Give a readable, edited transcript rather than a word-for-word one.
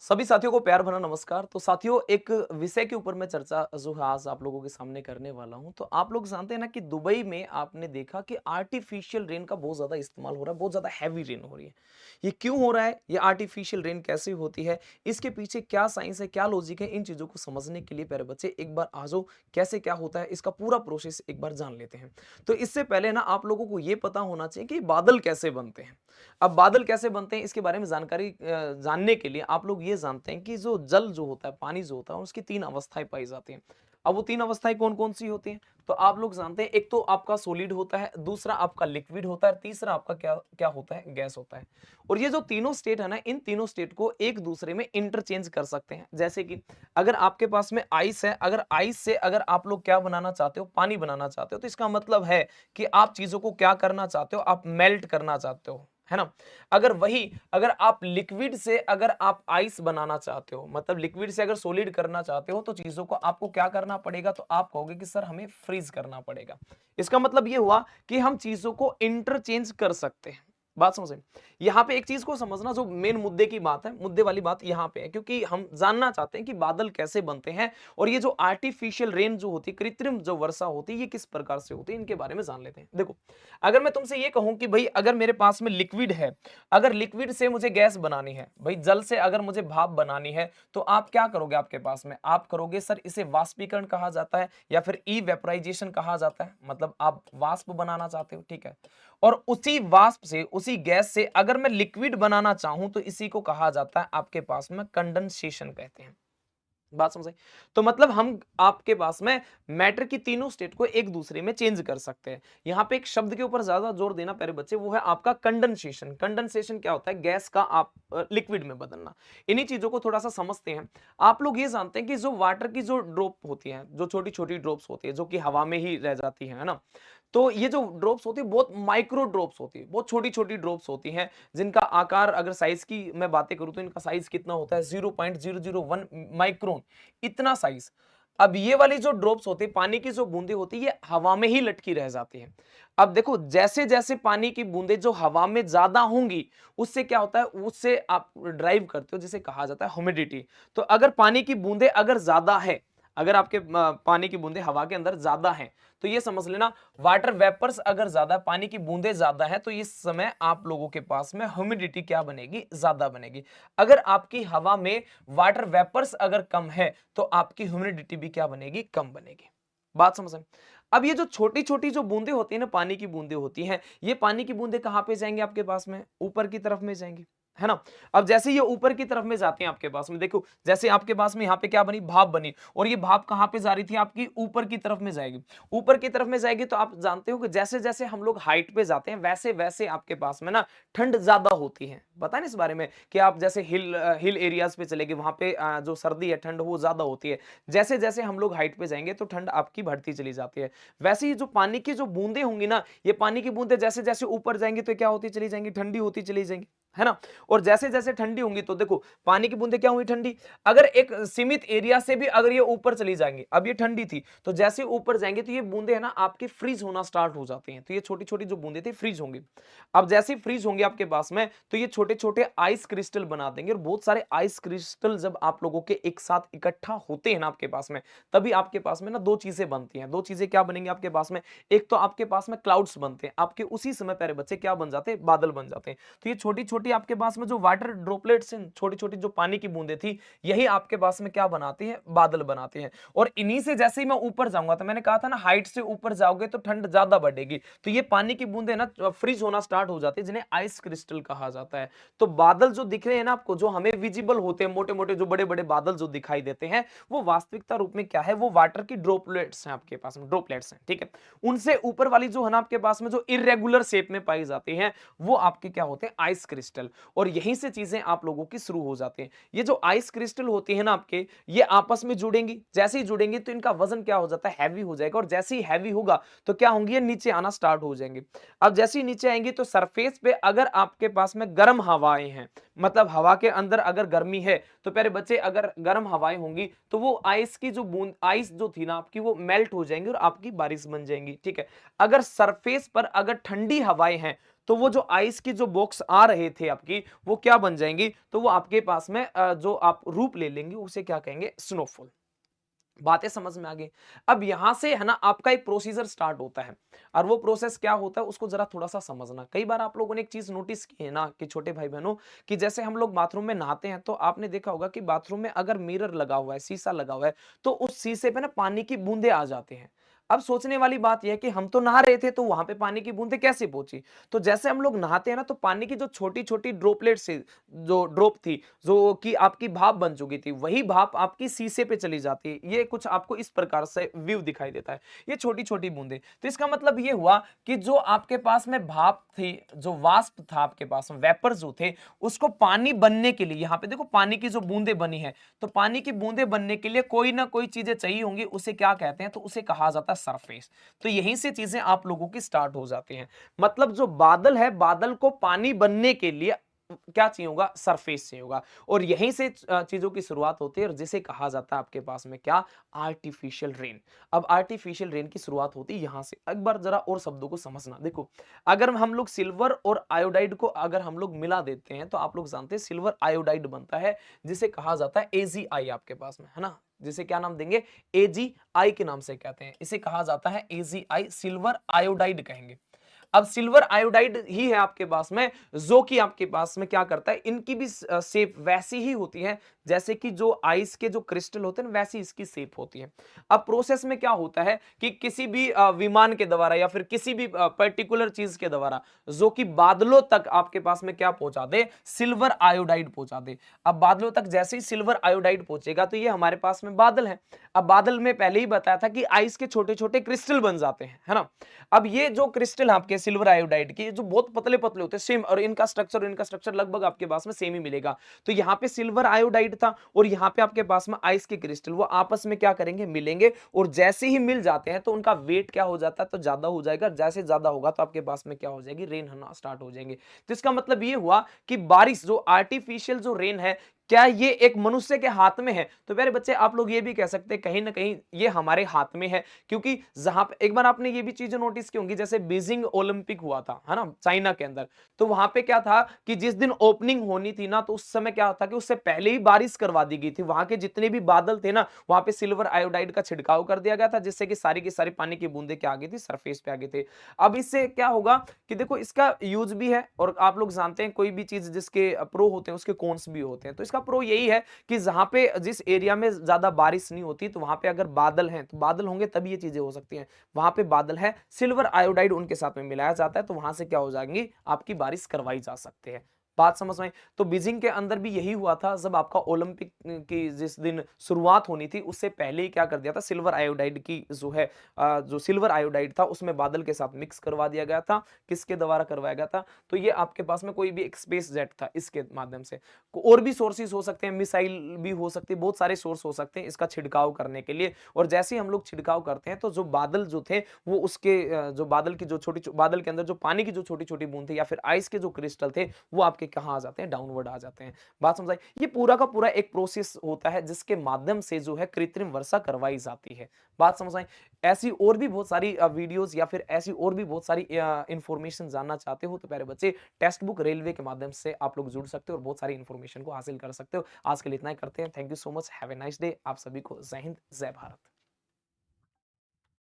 सभी साथियों को प्यार भरा नमस्कार। तो साथियों एक विषय के ऊपर मैं चर्चा जो है आज आप लोगों के सामने करने वाला हूँ। तो आप लोग जानते हैं ना कि दुबई में आपने देखा कि आर्टिफिशियल रेन का बहुत ज़्यादा इस्तेमाल हो रहा है, बहुत ज़्यादा हैवी रेन हो रही है। ये क्यों हो रहा है? ये आर्टिफिशियल रेन कैसे होती है? इसके पीछे क्या साइंस है, क्या लॉजिक है? इन चीज़ों को समझने के लिए प्यारे बच्चे एक बार आ जाओ, कैसे क्या होता है इसका पूरा प्रोसेस एक बार जान लेते हैं। तो इससे पहले ना आप लोगों को ये पता होना चाहिए कि बादल कैसे बनते हैं। अब बादल कैसे बनते हैं इसके बारे में जानकारी जानने के लिए आप लोग ये जानते हैं कि जो जल जो होता है, पानी जो होता है, उसकी 3 अवस्थाएँ पाई जाती हैं। अब वो 3 अवस्थाएँ कौन-कौन सी होती हैं? तो आप लोग जानते हैं, एक तो आपका सॉलिड होता है, दूसरा आपका लिक्विड होता है, तीसरा आपका क्या क्या होता है? गैस होता है। और ये जो तीनों स्टेट है ना, इन तीनों स्टेट को एक-दूसरे में इंटरचेंज कर सकते हैं। जैसे कि अगर आपके पास में आइस है, अगर आइस से अगर आप लोग क्या बनाना चाहते हो? पानी बनाना चाहते हो, तो इसका मतलब है कि आप चीज़ों को क्या करना चाहते हो? आप मेल्ट करना चाहते हो, है ना? अगर आप लिक्विड से अगर आप आइस बनाना चाहते हो, मतलब लिक्विड से अगर सॉलिड करना चाहते हो, तो चीजों को आपको क्या करना पड़ेगा? तो आप कहोगे कि सर हमें फ्रीज करना पड़ेगा। इसका मतलब ये हुआ कि हम चीजों को इंटरचेंज कर सकते हैं। बात समझ में? यहाँ पे एक चीज को समझना, जो मेन मुद्दे की बात है, मुद्दे वाली बात यहाँ पे है, क्योंकि हम जानना चाहते हैं कि बादल कैसे बनते हैं और ये जो आर्टिफिशियल रेन जो होती है, कृत्रिम जो वर्षा होती है, ये किस प्रकार से होती है, इनके बारे में जान लेते हैं। देखो, अगर मैं तुमसे ये कहूं कि भाई अगर मेरे पास में लिक्विड है, अगर लिक्विड से मुझे गैस बनानी है, भाई जल से अगर मुझे भाप बनानी है, तो आप क्या करोगे? आपके पास में आप करोगे, सर इसे वाष्पीकरण कहा जाता है या फिर इवेपोराइजेशन कहा जाता है, मतलब आप वाष्प बनाना चाहते हो, ठीक है। और उसी वाष्प से, उसी गैस से अगर मैं लिक्विड बनाना चाहूं, तो इसी को कहा जाता है आपके पास में कंडेंसेशन कहते हैं। बात समझ आई? तो मतलब हम आपके पास में मैटर की तीनों स्टेट को एक दूसरे में चेंज कर सकते हैं। यहाँ पे एक शब्द के ऊपर ज्यादा जोर देना प्यारे बच्चे, वो है आपका कंडेंसेशन। कंडेंसेशन क्या होता है? गैस का आप लिक्विड में बदलना। इन्हीं चीजों को थोड़ा सा समझते हैं। आप लोग ये जानते हैं कि जो वाटर की जो ड्रॉप होती है, जो छोटी छोटी ड्रॉप्स होती है, जो कि हवा में ही रह जाती है ना, तो ये जो ड्रॉप्स होती है बहुत माइक्रो ड्रॉप्स होती है, बहुत छोटी छोटी ड्रॉप्स होती हैं, जिनका आकार, अगर साइज की मैं बातें करूं तो इनका साइज कितना होता है? 0.001 माइक्रोन, इतना साइज। अब ये वाली जो ड्रॉप्स होती है, पानी की जो बूंदे होती है, ये हवा में ही लटकी रह जाती हैं। अब देखो, जैसे जैसे पानी की बूंदे जो हवा में ज्यादा होंगी, उससे क्या होता है? उससे आप ड्राइव करते हो, जिसे कहा जाता है ह्यूमिडिटी। तो अगर पानी की बूंदे अगर ज्यादा है, अगर आपके पानी की बूंदे हवा के अंदर ज्यादा हैं, तो ये समझ लेना, वाटर वेपर्स अगर ज्यादा, पानी की बूंदे ज्यादा है, तो इस समय आप लोगों के पास में ह्यूमिडिटी क्या बनेगी? ज्यादा बनेगी। अगर आपकी हवा में वाटर वेपर्स अगर कम है, तो आपकी ह्यूमिडिटी भी क्या बनेगी? कम बनेगी। बात समझ में? अब ये जो छोटी छोटी जो बूंदे होती है ना, पानी की बूंदे होती हैं, ये पानी की बूंदे कहां पे जाएंगे? आपके पास में ऊपर की तरफ में जाएंगी, है ना। अब जैसे ये ऊपर की तरफ में जाते हैं आपके पास में, देखो जैसे आपके पास में यहाँ पे क्या बनी? भाप बनी, और ये भाप कहां पे जा रही थी? आपकी ऊपर की तरफ में जाएगी। ऊपर की तरफ में जाएगी, तो आप जानते हो कि जैसे जैसे हम लोग हाइट पे जाते हैं, वैसे वैसे आपके पास में ना ठंड ज्यादा होती है। पता है ना इस बारे में कि आप जैसे हिल एरियाज पे चलेंगे, वहां पे जो सर्दी है, ठंड वो ज्यादा होती है। जैसे जैसे हम लोग हाइट पे जाएंगे, तो ठंड आपकी बढ़ती चली जाती है। वैसे ही जो पानी की जो बूंदे होंगी ना, ये पानी की बूंदे जैसे जैसे ऊपर जाएंगी, तो क्या होती चली जाएंगी? ठंडी होती चली जाएंगी, है ना। और जैसे जैसे ठंडी होंगी, तो देखो पानी की बूंदे क्या हुई? ठंडी। अगर एक सीमित एरिया से भी अगर ये ऊपर चली जाएंगी, अब ये ठंडी थी, तो जैसे ऊपर जाएंगे, तो ये बूंदे है ना आपके फ्रीज होना स्टार्ट हो जाती हैं। तो ये छोटी छोटी जो बूंदे थी, फ्रीज होंगी। अब जैसे ही फ्रीज होंगे आपके पास में, तो ये छोटे छोटे आइस क्रिस्टल बना देंगे, और बहुत सारे आइस क्रिस्टल जब आप लोगों के एक साथ इकट्ठा होते हैं ना आपके पास में, तभी आपके पास में ना दो चीजें बनती हैं। दो चीजें क्या बनेंगी आपके पास में? एक तो आपके पास में क्लाउड्स बनते हैं, आपके उसी समय प्यारे बच्चे क्या बन जाते हैं? बादल बन जाते हैं। तो ये छोटी छोटी आपके पास में जो वाटर ड्रॉपलेट्स हैं, छोटी छोटी जो पानी की बूंदे थी, यही आपके पास में क्या बनाती हैं? बादल बनाते हैं। और इन्हीं से जैसे ही मैं ऊपर जाऊंगा, तो मैंने कहा था ना, हाइट से ऊपर जाओगे तो ठंड ज्यादा बढ़ेगी, तो ये पानी की बूंदे ना फ्रीज होना स्टार्ट हो जाती है, जिन्हें आइस क्रिस्टल कहा जाता है। तो बादल जो दिख रहे हैं ना आपको, जो हमें विजिबल होते हैं, मोटे मोटे जो बड़े बड़े बादल जो दिखाई देते हैं, वो वास्तविकता रूप में क्या है? वो वाटर की ड्रॉपलेट्स हैं आपके पास में, ड्रॉपलेट्स हैं, ठीक है। उनसे ऊपर वाली जो है ना आपके पास में, जो इरेगुलर शेप में पाई जाती है, वो आपके क्या होते हैं? Ice crystal. और यहीं से चीजें आप लोगों की शुरू हो जाती हैं। ये जो आइस क्रिस्टल होती है ना आपके, ये आपस में जुड़ेंगी। जैसे ही जुड़ेंगी, तो इनका वजन क्या हो जाता है? हैवी हो जाएगा। और जैसे ही हैवी होगा, तो क्या होंगी? ये नीचे आना स्टार्ट हो जाएंगे। अब जैसे ही नीचे आएंगी, तो सरफेस पे अगर आपके पास में गर्म हवाएं हैं, मतलब हवा के अंदर अगर गर्मी है, तो प्यारे बच्चे अगर गर्म हवाएं होंगी, तो वो आइस की जो बूंद, आइस जो थी ना आपकी, वो मेल्ट हो जाएंगी और आपकी बारिश बन जाएंगी, ठीक है। अगर सरफेस पर अगर ठंडी हवाएं हैं, तो वो जो आइस की जो बॉक्स आ रहे थे आपकी, वो क्या बन जाएंगी, तो वो आपके पास में जो आप रूप ले लेंगे उसे क्या कहेंगे, स्नोफॉल। बातें समझ में आ गई। अब यहां से है ना आपका एक प्रोसीजर स्टार्ट होता है, और वो प्रोसेस क्या होता है उसको जरा थोड़ा सा समझना। कई बार आप लोगों ने एक चीज नोटिस की है ना कि छोटे भाई बहनों, कि जैसे हम लोग बाथरूम में नहाते हैं तो आपने देखा होगा कि बाथरूम में अगर मिरर लगा हुआ है, शीशा लगा हुआ है, तो उस शीशे पे ना पानी की बूंदे आ जाते हैं। अब सोचने वाली बात यह है कि हम तो नहा रहे थे तो वहां पे पानी की बूंदे कैसे पहुंची। तो जैसे हम लोग नहाते हैं ना, तो पानी की जो छोटी छोटी ड्रॉपलेट से जो ड्रॉप थी, जो कि आपकी भाप बन चुकी थी, वही भाप आपकी शीशे पे चली जाती है। ये कुछ आपको इस प्रकार से व्यू दिखाई देता है, ये छोटी छोटी बूंदे। तो इसका मतलब ये हुआ कि जो आपके पास में भाप थी, जो वाष्प था आपके पास में, वेपर्स जो थे, उसको पानी बनने के लिए, यहां पे देखो पानी की जो बूंदे बनी है, तो पानी की बूंदे बनने के लिए कोई ना कोई चीजें चाहिए होंगी, उसे क्या कहते हैं, तो उसे कहा जाता है सरफेस। तो यहीं से चीजें आप लोगों की स्टार्ट हो जाती हैं। मतलब जो बादल है, बादल को पानी बनने के लिए क्या चाहिए होगा, सरफेस चाहिए होगा, और यहीं से चीजों की शुरुआत होती है, और जिसे कहा जाता है आपके पास में क्या, आर्टिफिशियल रेन। अब आर्टिफिशियल रेन की शुरुआत होती है यहां से। एक बार जरा और शब्दों को समझना, देखो अगर हम लोग सिल्वर और आयोडाइड को अगर हम लोग मिला देते हैं, तो आप लोग जानते हैं सिल्वर आयोडाइड बनता है, जिसे कहा जाता है एजीआई, आपके पास में है ना, जिसे क्या नाम देंगे, एजीआई के नाम से कहते हैं, इसे कहा जाता है एजीआई, सिल्वर आयोडाइड कहेंगे। अब सिल्वर आयोडाइड ही है आपके पास में, जो कि आपके पास में क्या करता है, इनकी भी शेप वैसी ही होती है जैसे कि जो आइस के जो क्रिस्टल होते हैं ना, वैसी इसकी शेप होती है। अब प्रोसेस में क्या होता है कि किसी भी विमान के द्वारा या फिर किसी भी पर्टिकुलर चीज के द्वारा, जो कि बादलों तक आपके पास में क्या पहुंचा दे, सिल्वर आयोडाइड पहुंचा दे। अब बादलों तक जैसे ही सिल्वर आयोडाइड पहुंचेगा, तो ये हमारे पास में बादल है। अब बादल में पहले ही बताया था कि आइस के छोटे छोटे क्रिस्टल बन जाते हैं, है ना। अब ये जो क्रिस्टल आपके सिल्वर आयोडाइड की, जो बहुत पतले पतले होते हैं सेम, और इनका स्ट्रक्चर लगभग आपके पास में सेम ही मिलेगा। तो यहाँ पे सिल्वर आयोडाइड था, और यहाँ पे आपके पास में आइस के क्रिस्टल, वो आपस में क्या करेंगे, मिलेंगे, और जैसे ही मिल जाते हैं तो उनका वेट क्या हो जाता है, तो ज्यादा हो जाएगा। जैसे ज्यादा होगा तो आपके पास में क्या हो जाएगी, रेन होना स्टार्ट हो जाएंगे। तो इसका मतलब ये हुआ कि बारिश, जो आर्टिफिशियल जो रेन है, क्या ये एक मनुष्य के हाथ में है, तो प्यारे बच्चे आप लोग ये भी कह सकते हैं कहीं ना कहीं ये हमारे हाथ में है। क्योंकि जहां पे एक बार आपने ये भी चीजें नोटिस की होंगी, जैसे बीजिंग ओलंपिक हुआ था, है ना, चाइना के अंदर। तो वहां पे क्या था कि जिस दिन ओपनिंग होनी थी ना, तो उस समय क्या था कि उससे पहले ही बारिश करवा दी गई थी। वहां के जितने भी बादल थे ना, वहां पे सिल्वर आयोडाइड का छिड़काव कर दिया गया था, जिससे कि सारी की सारी पानी की बूंदे क्या आ गई थी, सरफेस पे आ गए थे। अब इससे क्या होगा कि देखो इसका यूज भी है, और आप लोग जानते हैं कोई भी चीज जिसके प्रो होते हैं उसके कॉन्स भी होते हैं। तो इसका प्रो यही है कि जहां पे जिस एरिया में ज्यादा बारिश नहीं होती, तो वहां पे अगर बादल हैं, तो बादल होंगे तभी ये चीजें हो सकती हैं। वहां पे बादल है, सिल्वर आयोडाइड उनके साथ में मिलाया जाता है, तो वहां से क्या हो जाएंगी, आपकी बारिश करवाई जा सकती है। बात समझ में आई? तो बीजिंग के अंदर भी यही हुआ था, जब आपका ओलंपिक की जिस दिन शुरुआत होनी थी, उससे पहले ही क्या कर दिया था, सिल्वर आयोडाइड की जो है जो सिल्वर आयोडाइड था उसमें बादल के साथ मिक्स करवा दिया गया था। किसके द्वारा करवाया गया था, तो ये आपके पास में कोई भी एक स्पेस जेट था, इसके माध्यम से। और भी सोर्सेज हो सकते हैं, मिसाइल भी हो सकती है, बहुत सारे सोर्स हो सकते हैं इसका छिड़काव करने के लिए। और जैसे ही हम लोग छिड़काव करते हैं, तो जो बादल जो थे, वो उसके जो बादल की जो छोटी बादल के अंदर जो पानी की जो छोटी छोटी बूंद थे, या फिर आइस के जो क्रिस्टल थे, वो आपके कहाँ आ जाते हैं, डाउनवर्ड आ जाते हैं। बात समझ आई? ये पूरा का पूरा एक प्रोसेस होता है, जिसके माध्यम से जो है कृत्रिम वर्षा करवाई जाती है। बात समझ आई? ऐसी और भी बहुत सारी वीडियोस, या फिर ऐसी और भी बहुत सारी इंफॉर्मेशन जानना चाहते हो, तो प्यारे बच्चे टेक्स्ट बुक रेलवे के माध्यम से आप लोग जुड़ सकते हो, और बहुत सारी इंफॉर्मेशन को हासिल कर सकते हो। आज के लिए इतना ही करते हैं। Thank you so much, have a nice day. आप सभी को जय हिंद, जय भारत।